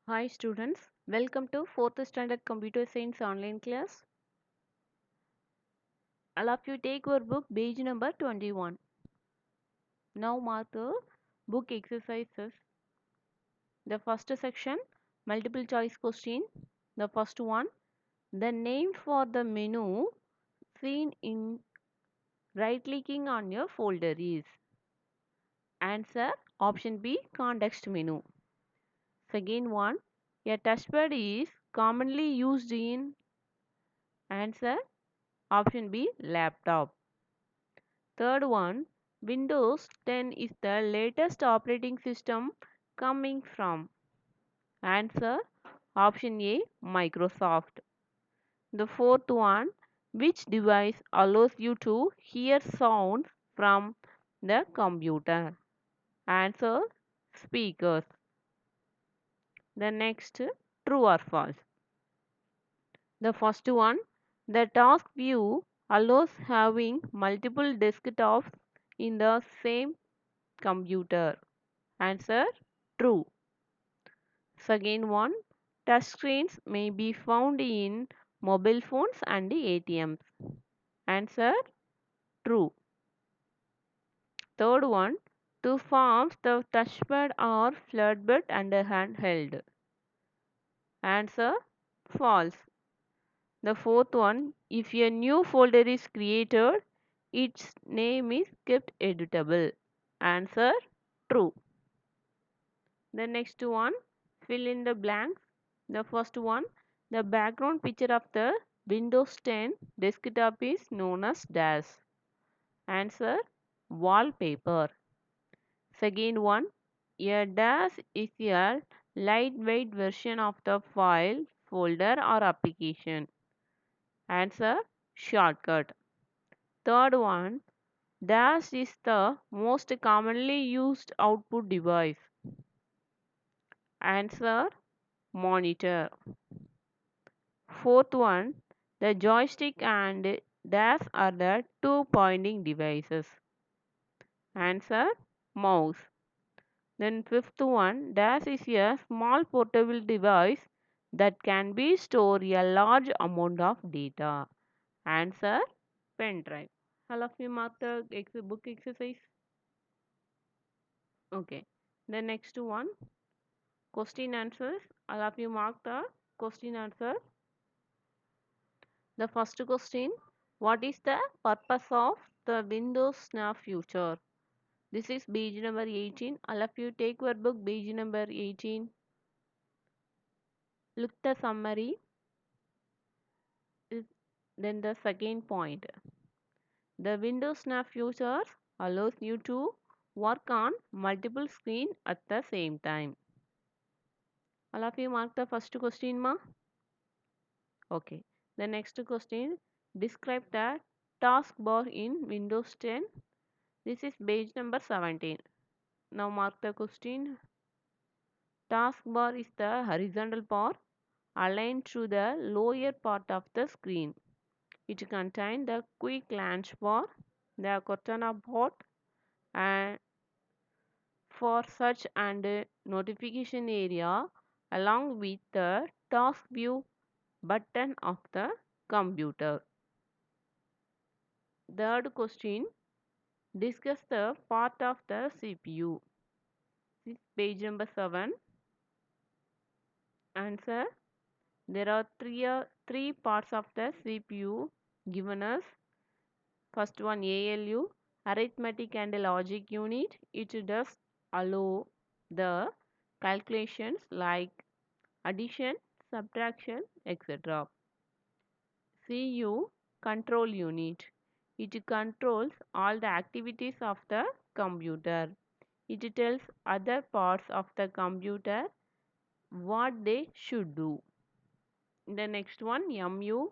Hi students, welcome to 4th standard computer science online class. All of you take your book page number 21. Now mark the book exercises. The first section multiple choice question. The first one, the name for the menu seen in right clicking on your folder is. Answer option B, context menu. Second one, a touchpad is commonly used in. Answer option B, laptop. Third one, Windows 10 is the latest operating system coming from. Answer option A, Microsoft. The fourth one, which device allows you to hear sounds from the computer? Answer speakers. The next, true or false. The first one, the task view allows having multiple desktops in the same computer. Answer true. Second one, touchscreens may be found in mobile phones and ATMs. Answer true. Third one, two forms the touchpad are flatbed and handheld. Answer false. The fourth one, if a new folder is created, its name is kept editable. Answer true. The next one, fill in the blanks. The first one, the background picture of the Windows 10 desktop is known as dash. Answer wallpaper. Second one, a dash is a lightweight version of the file, folder or application. Answer shortcut. Third one, dash is the most commonly used output device. Answer monitor. Fourth one, the joystick and dash are the two pointing devices. Answer mouse. Then fifth one, dash is a small portable device that can be store a large amount of data. Answer pen drive. All of you mark the book exercise. Okay. The next one, question answers. All of you mark the question answer. The first question, what is the purpose of the Windows Snap feature? This is page number 18. All of you take your book page number 18. Look the summary. Then the second point. The Windows Snap feature allows you to work on multiple screens at the same time. All of you mark the first question, ma? Okay. The next question, describe the taskbar in Windows 10. This is page number 17. Now mark the question. Taskbar is the horizontal bar aligned to the lower part of the screen. It contains the quick launch bar, the Cortana bot, and for search and notification area, along with the task view button of the computer. Third question, discuss the part of the CPU. This is page number 7. Answer, there are three parts of the CPU given us. First one, ALU, arithmetic and logic unit. It does allow the calculations like addition, subtraction, etc. CU, control unit. It controls all the activities of the computer. It tells other parts of the computer what they should do. The next one, MU,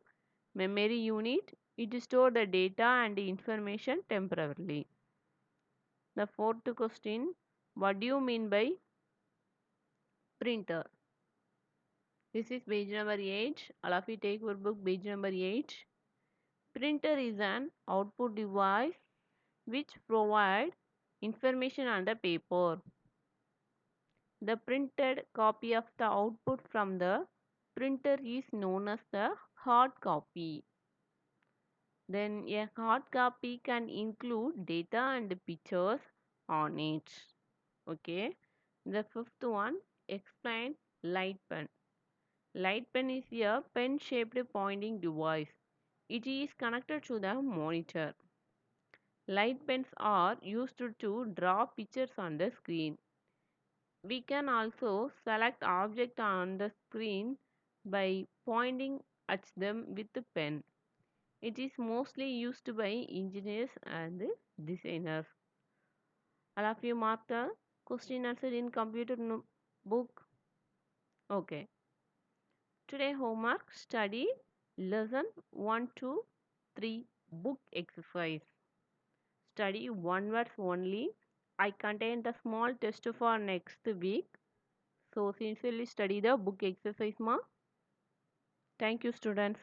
memory unit. It stores the data and information temporarily. The fourth question, what do you mean by printer? This is page number 8. All of you take your book page number 8. Printer is an output device which provide information on the paper. The printed copy of the output from the printer is known as the hard copy. Then a hard copy can include data and pictures on it. Okay. The fifth one, explain light pen. Light pen is a pen shaped pointing device. It is connected to the monitor. Light pens are used to draw pictures on the screen. We can also select objects on the screen by pointing at them with the pen. It is mostly used by engineers and designers. All of you mark the question answer in computer book. Okay. Today homework study lesson 1 to 3 book exercise. Study one words only. I contain the small test for next week. So sincerely study the book exercise ma. Thank you students.